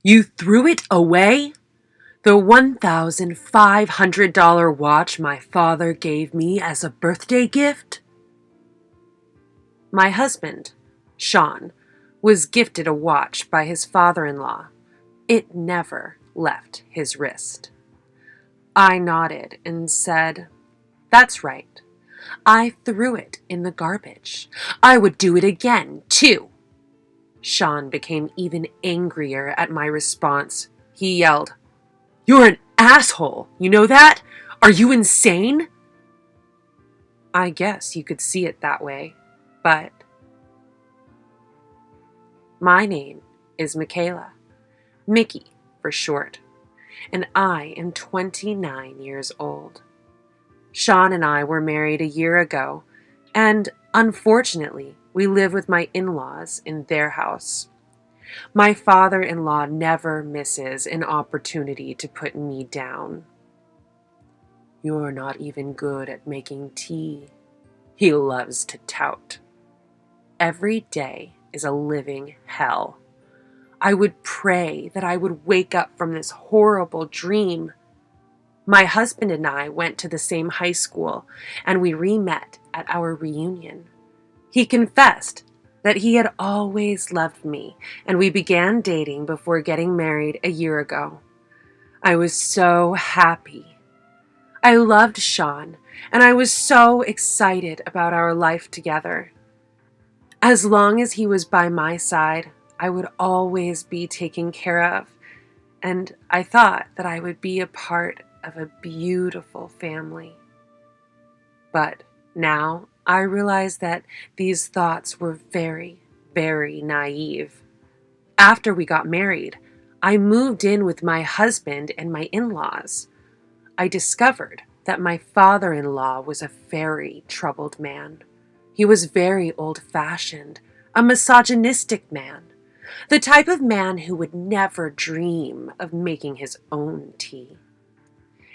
You threw it away? The $1,500 watch my father gave me as a birthday gift? My husband, Sean, was gifted a watch by his father-in-law. It never left his wrist. I nodded and said, "That's right. I threw it in the garbage. I would do it again, too." Sean became even angrier at my response. He yelled, "You're an asshole, you know that? Are you insane?" I guess you could see it that way, but my name is Michaela, Mickey for short, and I am 29 years old. Sean and I were married a year ago, and unfortunately, we live with my in-laws in their house. My father-in-law never misses an opportunity to put me down. "You're not even good at making tea," he loves to tout. Every day is a living hell. I would pray that I would wake up from this horrible dream. My husband and I went to the same high school, and we re-met at our reunion. He confessed that he had always loved me, and we began dating before getting married a year ago. I was so happy. I loved Sean, and I was so excited about our life together. As long as he was by my side, I would always be taken care of, and I thought that I would be a part of a beautiful family. But now I realize that these thoughts were very, very naive. After we got married, I moved in with my husband and my in-laws. I discovered that my father-in-law was a very troubled man. He was very old-fashioned, a misogynistic man, the type of man who would never dream of making his own tea.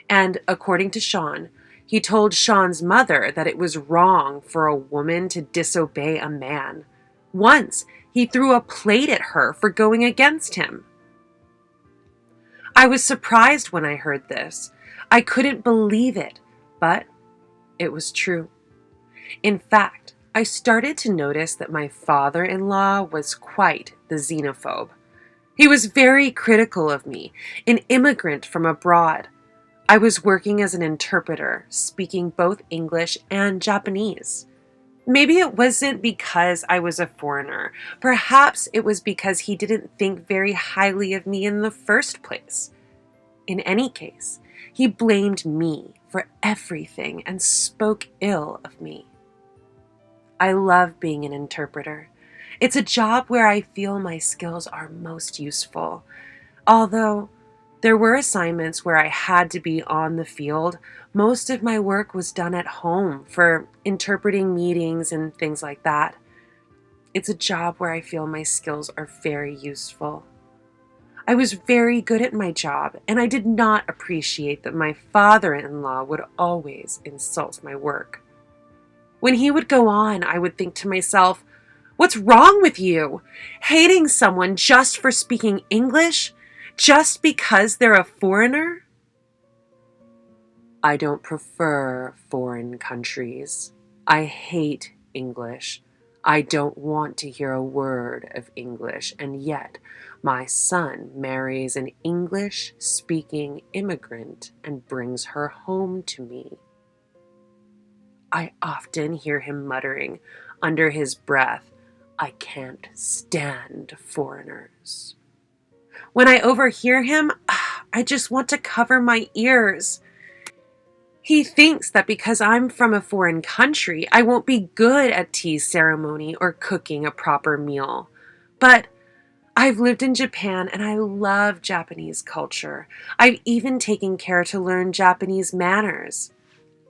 And according to Sean, he told Sean's mother that it was wrong for a woman to disobey a man. Once, he threw a plate at her for going against him. I was surprised when I heard this. I couldn't believe it, but it was true. In fact, I started to notice that my father-in-law was quite the xenophobe. He was very critical of me, an immigrant from abroad. I was working as an interpreter, speaking both English and Japanese. Maybe it wasn't because I was a foreigner. Perhaps it was because he didn't think very highly of me in the first place. In any case, he blamed me for everything and spoke ill of me. I love being an interpreter. It's a job where I feel my skills are most useful. Although there were assignments where I had to be on the field, most of my work was done at home for interpreting meetings and things like that. It's a job where I feel my skills are very useful. I was very good at my job, and I did not appreciate that my father-in-law would always insult my work. When he would go on, I would think to myself, "What's wrong with you? Hating someone just for speaking English? Just because they're a foreigner?" I don't prefer foreign countries. I hate English. I don't want to hear a word of English, and yet my son marries an English-speaking immigrant and brings her home to me. I often hear him muttering under his breath, "I can't stand foreigners." When I overhear him, I just want to cover my ears. He thinks that because I'm from a foreign country, I won't be good at tea ceremony or cooking a proper meal. But I've lived in Japan and I love Japanese culture. I've even taken care to learn Japanese manners.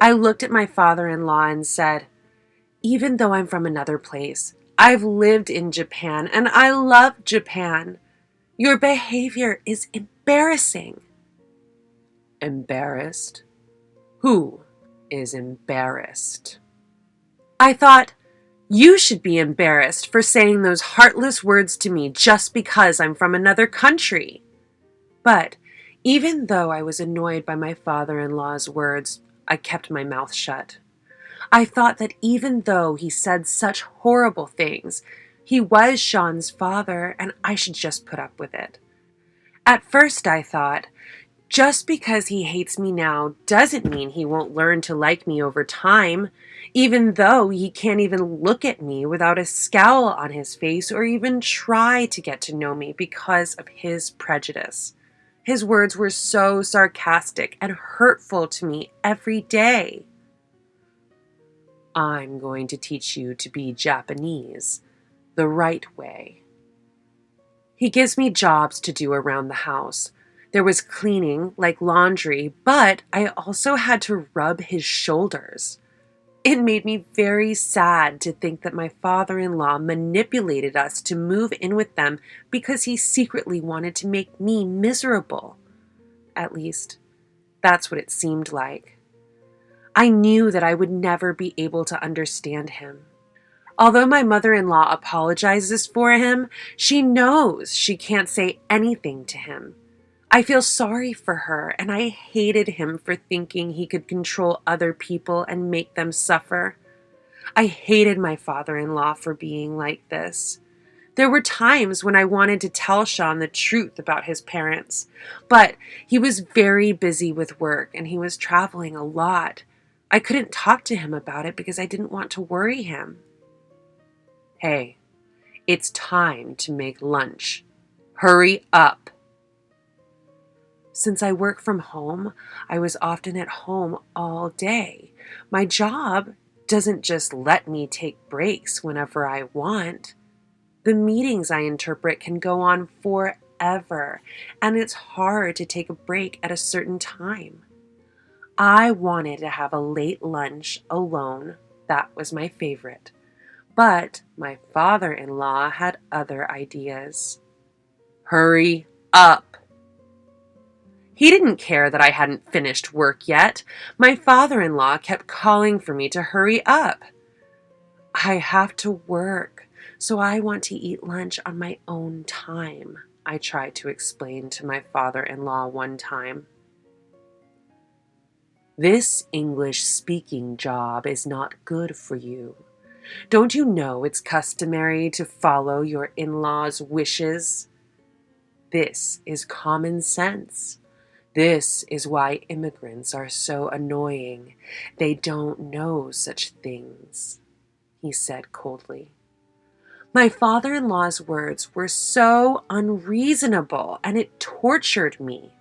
I looked at my father-in-law and said, "Even though I'm from another place, I've lived in Japan and I love Japan. Your behavior is embarrassing." Embarrassed? Who is embarrassed? I thought, you should be embarrassed for saying those heartless words to me just because I'm from another country. But even though I was annoyed by my father-in-law's words, I kept my mouth shut. I thought that even though he said such horrible things, he was Sean's father and I should just put up with it. At first I thought, just because he hates me now doesn't mean he won't learn to like me over time, even though he can't even look at me without a scowl on his face or even try to get to know me because of his prejudice. His words were so sarcastic and hurtful to me every day. I'm going to teach you to be Japanese the right way. He gives me jobs to do around the house. There was cleaning, like laundry, but I also had to rub his shoulders. It made me very sad to think that my father-in-law manipulated us to move in with them because he secretly wanted to make me miserable. At least, that's what it seemed like. I knew that I would never be able to understand him. Although my mother-in-law apologizes for him, she knows she can't say anything to him. I feel sorry for her, and I hated him for thinking he could control other people and make them suffer. I hated my father-in-law for being like this. There were times when I wanted to tell Sean the truth about his parents, but he was very busy with work and he was traveling a lot. I couldn't talk to him about it because I didn't want to worry him. Hey, it's time to make lunch. Hurry up. Since I work from home, I was often at home all day. My job doesn't just let me take breaks whenever I want. The meetings I interpret can go on forever, and it's hard to take a break at a certain time. I wanted to have a late lunch alone. That was my favorite. But my father-in-law had other ideas. Hurry up. He didn't care that I hadn't finished work yet. My father-in-law kept calling for me to hurry up. I have to work, so I want to eat lunch on my own time, I tried to explain to my father-in-law one time. This English-speaking job is not good for you. Don't you know it's customary to follow your in-laws' wishes? This is common sense. This is why immigrants are so annoying. They don't know such things, he said coldly. My father-in-law's words were so unreasonable, and it tortured me.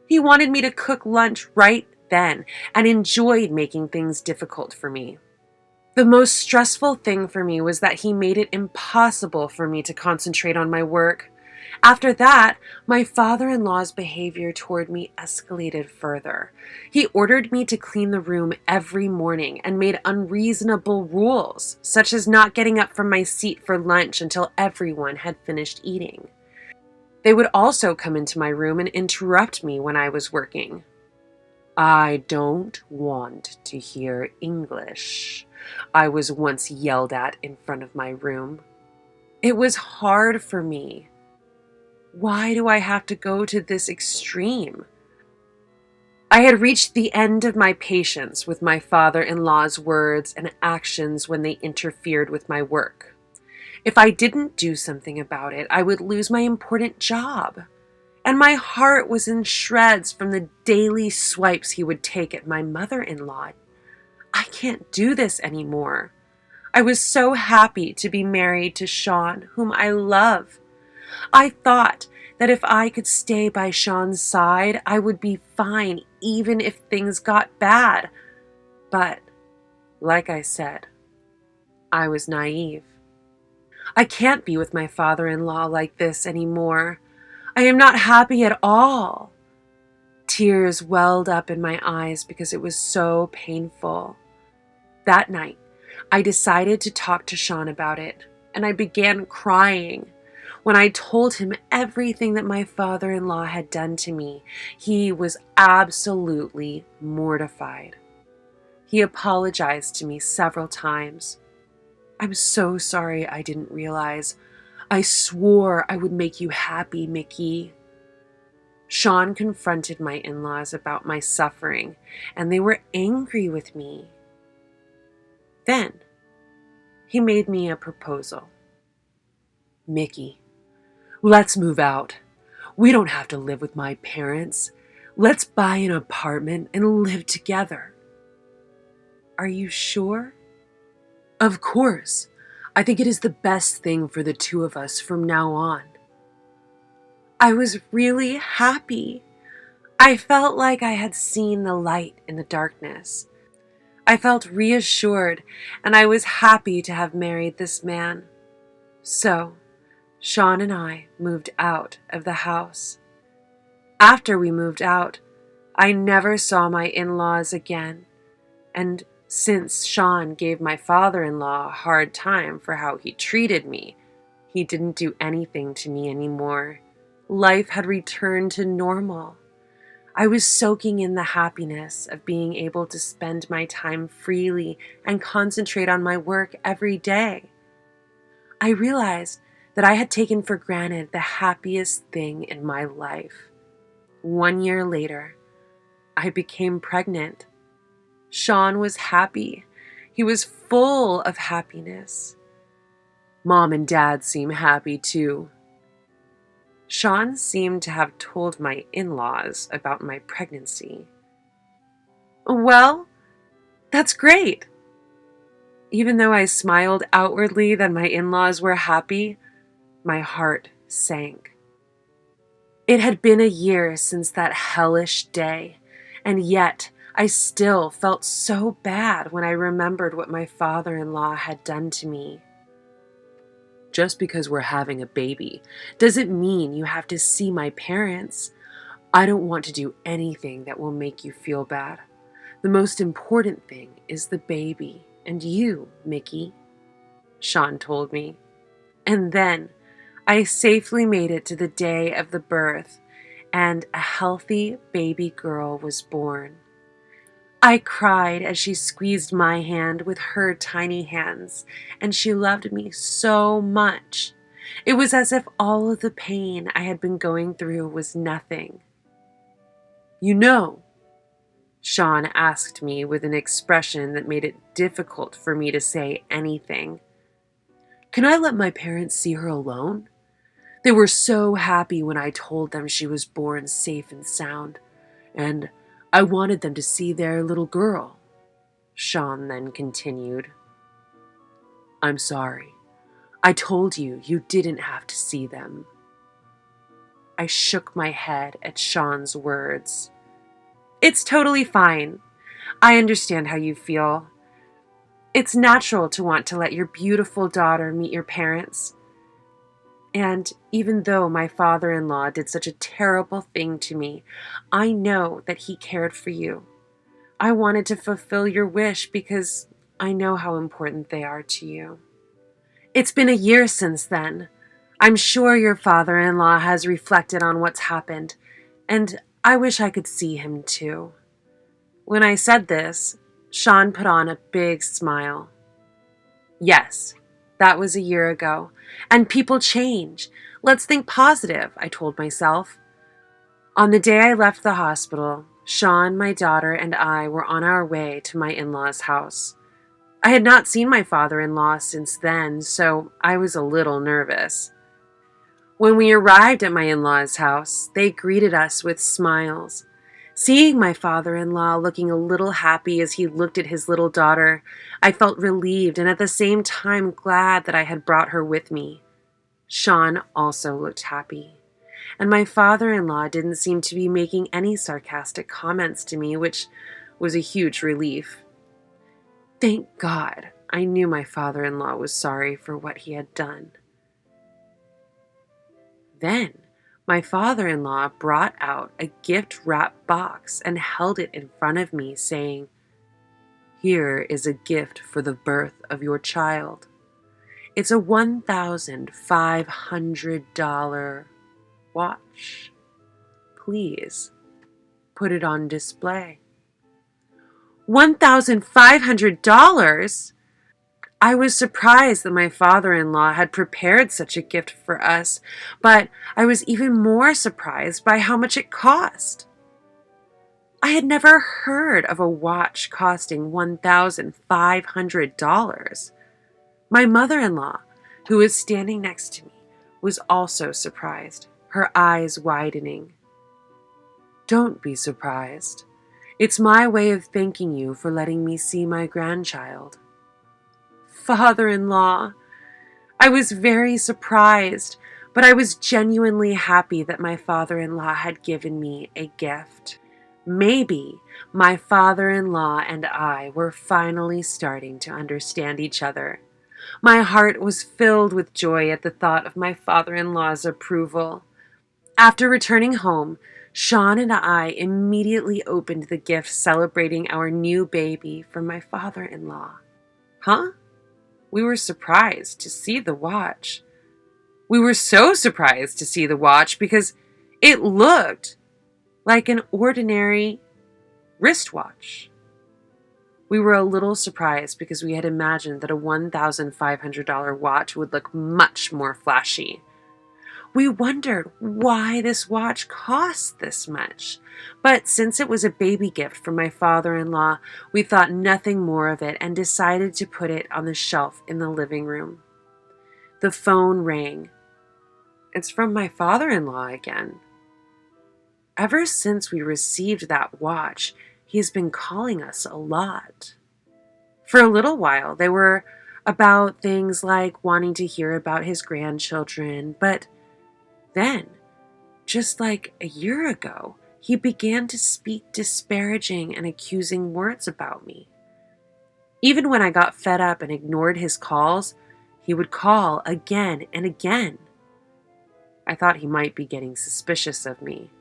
He wanted me to cook lunch right then and enjoyed making things difficult for me. The most stressful thing for me was that he made it impossible for me to concentrate on my work. After that, my father-in-law's behavior toward me escalated further. He ordered me to clean the room every morning and made unreasonable rules, such as not getting up from my seat for lunch until everyone had finished eating. They would also come into my room and interrupt me when I was working. I don't want to hear English, I was once yelled at in front of my room. It was hard for me. Why do I have to go to this extreme? I had reached the end of my patience with my father-in-law's words and actions when they interfered with my work. If I didn't do something about it, I would lose my important job. And my heart was in shreds from the daily swipes he would take at my mother-in-law. I can't do this anymore. I was so happy to be married to Sean, whom I love. I thought that if I could stay by Sean's side, I would be fine even if things got bad. But, like I said, I was naive. I can't be with my father-in-law like this anymore. I am not happy at all. Tears welled up in my eyes because it was so painful. That night, I decided to talk to Sean about it, and I began crying. When I told him everything that my father-in-law had done to me, he was absolutely mortified. He apologized to me several times. I'm so sorry I didn't realize. I swore I would make you happy, Mickey. Sean confronted my in-laws about my suffering, and they were angry with me. Then, he made me a proposal. "Mickey, let's move out. We don't have to live with my parents. Let's buy an apartment and live together." "Are you sure?" "Of course. I think it is the best thing for the two of us from now on." I was really happy. I felt like I had seen the light in the darkness. I felt reassured, and I was happy to have married this man. So, Sean and I moved out of the house. After we moved out, I never saw my in-laws again, and since Sean gave my father-in-law a hard time for how he treated me, he didn't do anything to me anymore. Life had returned to normal. I was soaking in the happiness of being able to spend my time freely and concentrate on my work every day. I realized that I had taken for granted the happiest thing in my life. 1 year later, I became pregnant. Sean was happy. He was full of happiness. Mom and Dad seem happy too. Sean seemed to have told my in-laws about my pregnancy. "Well, that's great." Even though I smiled outwardly that my in-laws were happy, my heart sank. It had been a year since that hellish day, and yet I still felt so bad when I remembered what my father-in-law had done to me. "Just because we're having a baby doesn't mean you have to see my parents. I don't want to do anything that will make you feel bad. The most important thing is the baby and you, Mickey," Sean told me. And then I safely made it to the day of the birth, and a healthy baby girl was born. I cried as she squeezed my hand with her tiny hands, and she loved me so much. It was as if all of the pain I had been going through was nothing. "You know," Sean asked me with an expression that made it difficult for me to say anything, "can I let my parents see her alone? They were so happy when I told them she was born safe and sound, and I wanted them to see their little girl." Sean then continued, "I'm sorry. I told you you didn't have to see them." I shook my head at Sean's words. "It's totally fine. I understand how you feel. It's natural to want to let your beautiful daughter meet your parents. And even though my father-in-law did such a terrible thing to me, I know that he cared for you. I wanted to fulfill your wish because I know how important they are to you. It's been a year since then. I'm sure your father-in-law has reflected on what's happened, and I wish I could see him too." When I said this, Sean put on a big smile. "Yes, that was a year ago, and people change. Let's think positive," I told myself. On the day I left the hospital, Sean, my daughter, and I were on our way to my in-laws' house. I had not seen my father-in-law since then, so I was a little nervous. When we arrived at my in-laws' house, they greeted us with smiles. Seeing my father-in-law looking a little happy as he looked at his little daughter, I felt relieved and at the same time glad that I had brought her with me. Sean also looked happy, and my father-in-law didn't seem to be making any sarcastic comments to me, which was a huge relief. Thank God, I knew my father-in-law was sorry for what he had done. Then, my father-in-law brought out a gift-wrapped box and held it in front of me, saying, "Here is a gift for the birth of your child. It's a $1,500 watch. Please put it on display." $1,500? I was surprised that my father-in-law had prepared such a gift for us, but I was even more surprised by how much it cost. I had never heard of a watch costing $1,500. My mother-in-law, who was standing next to me, was also surprised, her eyes widening. "Don't be surprised. It's my way of thanking you for letting me see my grandchild." Father-in-law! I was very surprised, but I was genuinely happy that my father-in-law had given me a gift. Maybe my father-in-law and I were finally starting to understand each other. My heart was filled with joy at the thought of my father-in-law's approval. After returning home, Sean and I immediately opened the gift celebrating our new baby from my father-in-law. Huh? We were surprised to see the watch. We were so surprised to see the watch because it looked like an ordinary wristwatch. We were a little surprised because we had imagined that a $1,500 watch would look much more flashy. We wondered why this watch cost this much, but since it was a baby gift from my father-in-law, we thought nothing more of it and decided to put it on the shelf in the living room. The phone rang. It's from my father-in-law again. Ever since we received that watch, he has been calling us a lot. For a little while, they were about things like wanting to hear about his grandchildren, but then, just like a year ago, he began to speak disparaging and accusing words about me. Even when I got fed up and ignored his calls, he would call again and again. I thought he might be getting suspicious of me.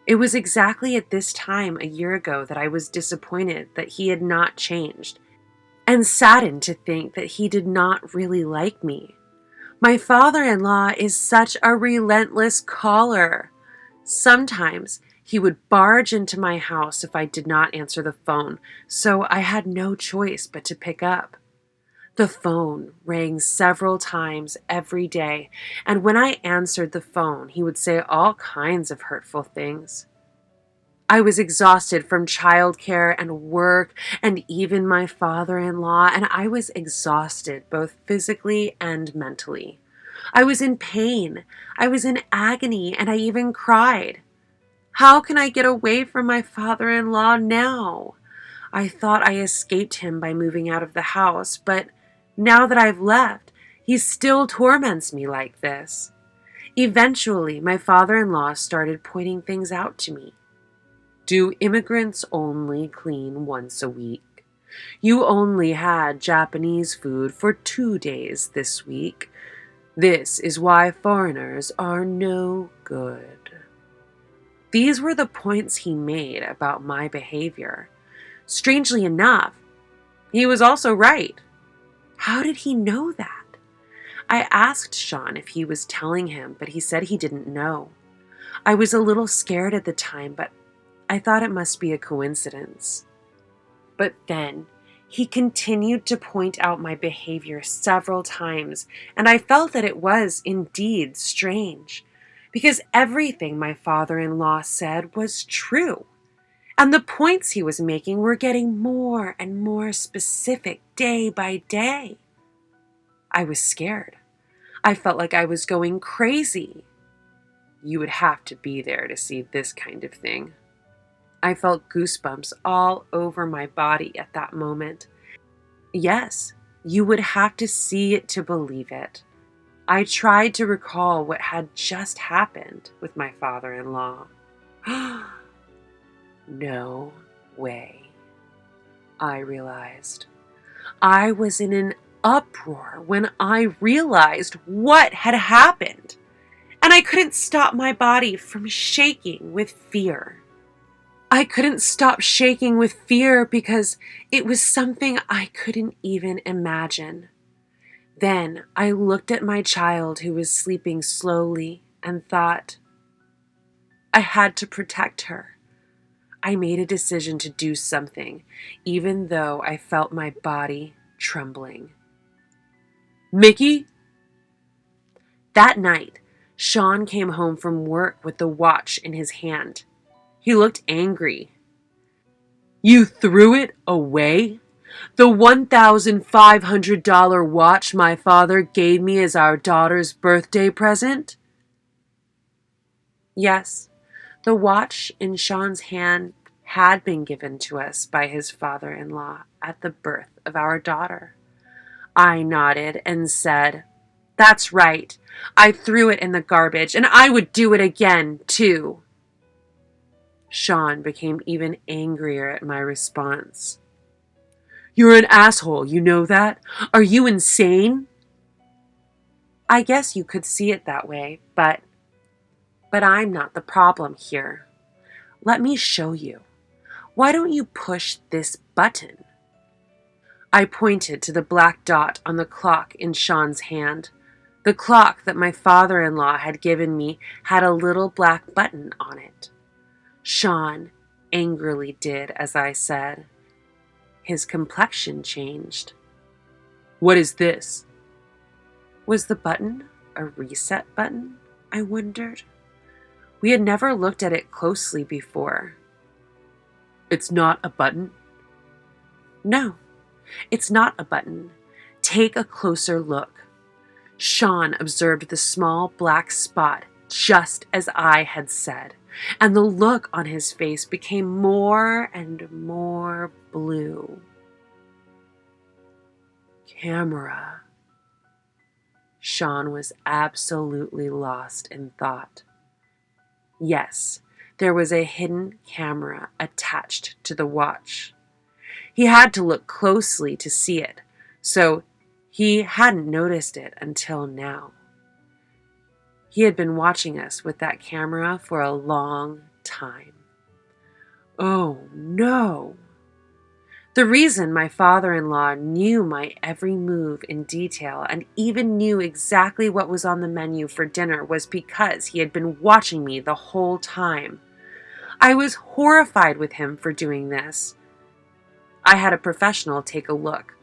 It was exactly at this time a year ago that I was disappointed that he had not changed, and saddened to think that he did not really like me. My father-in-law is such a relentless caller. Sometimes he would barge into my house if I did not answer the phone, so I had no choice but to pick up. The phone rang several times every day, and when I answered the phone, he would say all kinds of hurtful things. I was exhausted from childcare and work and even my father-in-law, and I was exhausted both physically and mentally. I was in pain, I was in agony, and I even cried. How can I get away from my father-in-law now? I thought I escaped him by moving out of the house, but now that I've left, he still torments me like this. Eventually, my father-in-law started pointing things out to me. Do immigrants only clean once a week? You only had Japanese food for 2 days this week. This is why foreigners are no good. These were the points he made about my behavior. Strangely enough, he was also right. How did he know that? I asked Sean if he was telling him, but he said he didn't know. I was a little scared at the time, but I thought it must be a coincidence. But then he continued to point out my behavior several times, and I felt that it was indeed strange, because everything my father-in-law said was true, and the points he was making were getting more and more specific day by day. I was scared. I felt like I was going crazy. You would have to be there to see this kind of thing. I felt goosebumps all over my body at that moment. Yes, you would have to see it to believe it. I tried to recall what had just happened with my father-in-law. No way, I realized. I was in an uproar when I realized what had happened, and I couldn't stop my body from shaking with fear. I couldn't stop shaking with fear because it was something I couldn't even imagine. Then I looked at my child who was sleeping slowly and thought, I had to protect her. I made a decision to do something, even though I felt my body trembling. Mickey? That night, Sean came home from work with the watch in his hand. He looked angry. You threw it away? The $1,500 watch my father gave me as our daughter's birthday present? Yes, the watch in Sean's hand had been given to us by his father-in-law at the birth of our daughter. I nodded and said, That's right. I threw it in the garbage, and I would do it again, too. Sean became even angrier at my response. You're an asshole, you know that? Are you insane? I guess you could see it that way, but I'm not the problem here. Let me show you. Why don't you push this button? I pointed to the black dot on the clock in Sean's hand. The clock that my father-in-law had given me had a little black button on it. Sean angrily did as I said. His complexion changed. What is this? Was the button a reset button? I wondered. We had never looked at it closely before. It's not a button? No, it's not a button. Take a closer look. Sean observed the small black spot just as I had said, and the look on his face became more and more blue. Camera. Sean was absolutely lost in thought. Yes, there was a hidden camera attached to the watch. He had to look closely to see it, so he hadn't noticed it until now. He had been watching us with that camera for a long time. Oh, no! The reason my father-in-law knew my every move in detail and even knew exactly what was on the menu for dinner was because he had been watching me the whole time. I was horrified with him for doing this. I had a professional take a look.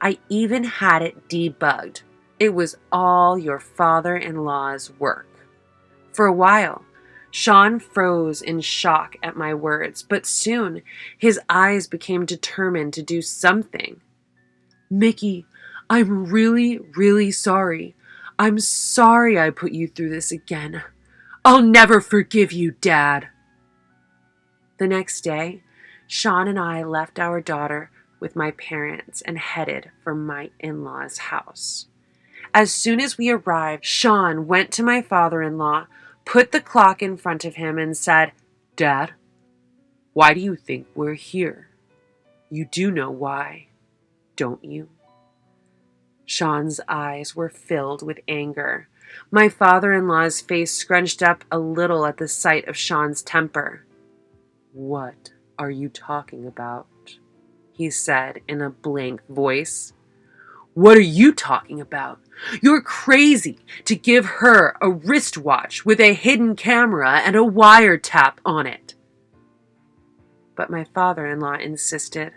I even had it debugged. It was all your father-in-law's work. For a while, Sean froze in shock at my words, but soon his eyes became determined to do something. Mickey, I'm really, really sorry. I'm sorry I put you through this again. I'll never forgive you, Dad. The next day, Sean and I left our daughter with my parents and headed for my in-laws' house. As soon as we arrived, Sean went to my father-in-law, put the clock in front of him, and said, Dad, why do you think we're here? You do know why, don't you? Sean's eyes were filled with anger. My father-in-law's face scrunched up a little at the sight of Sean's temper. What are you talking about? He said in a blank voice. What are you talking about? You're crazy to give her a wristwatch with a hidden camera and a wiretap on it. But my father-in-law insisted.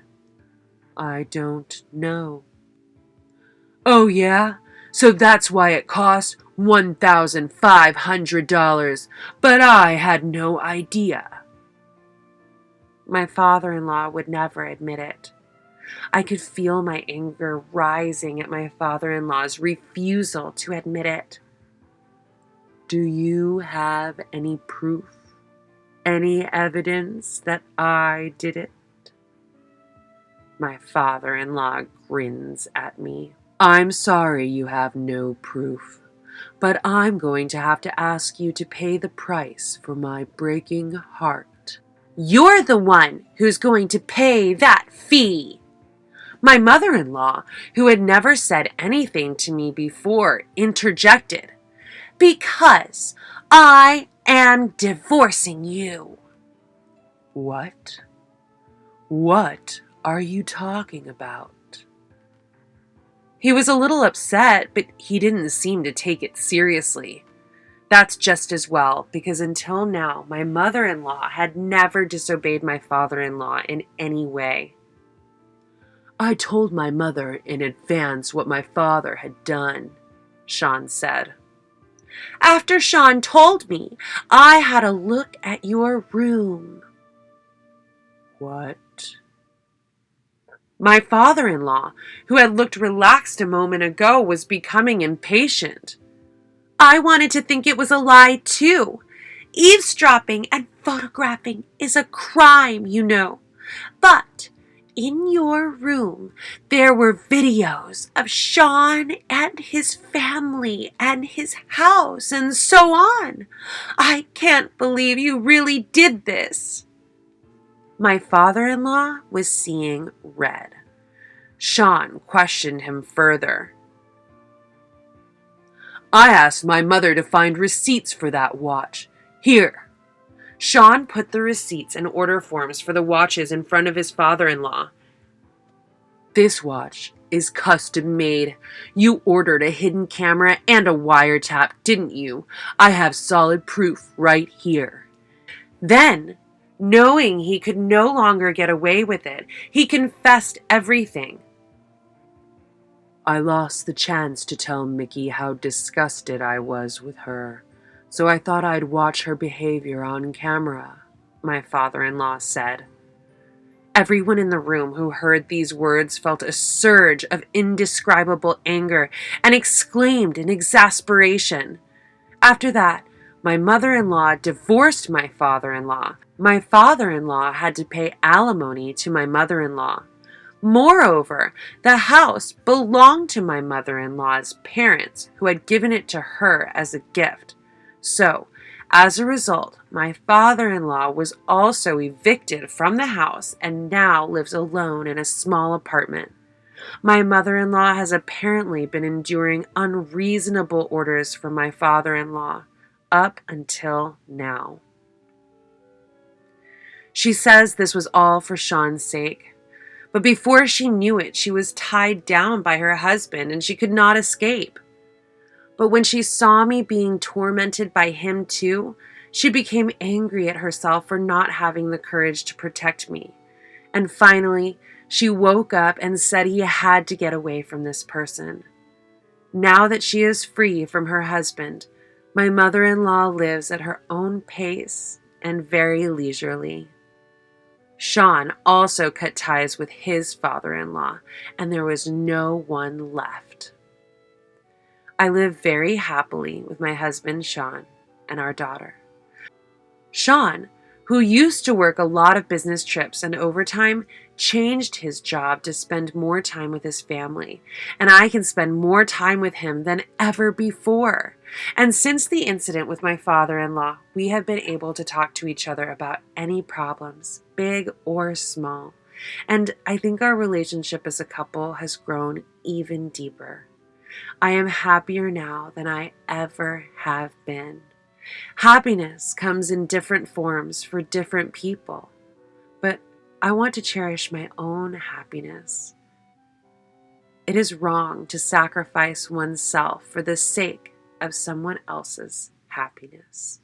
I don't know. Oh, yeah? So that's why it cost $1,500, but I had no idea. My father-in-law would never admit it. I could feel my anger rising at my father-in-law's refusal to admit it. Do you have any proof? Any evidence that I did it? My father-in-law grins at me. I'm sorry you have no proof, but I'm going to have to ask you to pay the price for my breaking heart. You're the one who's going to pay that fee. My mother-in-law, who had never said anything to me before, interjected. Because I am divorcing you. What? What are you talking about? He was a little upset, but he didn't seem to take it seriously. That's just as well, because until now, my mother-in-law had never disobeyed my father-in-law in any way. I told my mother in advance what my father had done, Sean said. After Sean told me, I had a look at your room. What? My father-in-law, who had looked relaxed a moment ago, was becoming impatient. I wanted to think it was a lie, too. Eavesdropping and photographing is a crime, you know. But in your room, there were videos of Sean and his family and his house and so on. I can't believe you really did this. My father-in-law was seeing red. Sean questioned him further. I asked my mother to find receipts for that watch. Here. Sean put the receipts and order forms for the watches in front of his father-in-law. This watch is custom made. You ordered a hidden camera and a wiretap, didn't you? I have solid proof right here. Then, knowing he could no longer get away with it, he confessed everything. I lost the chance to tell Mickey how disgusted I was with her, so I thought I'd watch her behavior on camera, my father-in-law said. Everyone in the room who heard these words felt a surge of indescribable anger and exclaimed in exasperation. After that, my mother-in-law divorced my father-in-law. My father-in-law had to pay alimony to my mother-in-law. Moreover, the house belonged to my mother-in-law's parents, who had given it to her as a gift. So, as a result, my father-in-law was also evicted from the house and now lives alone in a small apartment. My mother-in-law has apparently been enduring unreasonable orders from my father-in-law up until now. She says this was all for Sean's sake. But before she knew it, she was tied down by her husband and she could not escape. But when she saw me being tormented by him too, she became angry at herself for not having the courage to protect me. And finally, she woke up and said he had to get away from this person. Now that she is free from her husband, my mother-in-law lives at her own pace and very leisurely. Sean also cut ties with his father-in-law, and there was no one left. I live very happily with my husband, Sean, and our daughter. Sean, who used to work a lot of business trips and overtime, changed his job to spend more time with his family, and I can spend more time with him than ever before. And since the incident with my father-in-law, we have been able to talk to each other about any problems, big or small. And I think our relationship as a couple has grown even deeper. I am happier now than I ever have been. Happiness comes in different forms for different people, but I want to cherish my own happiness. It is wrong to sacrifice oneself for the sake of someone else's happiness.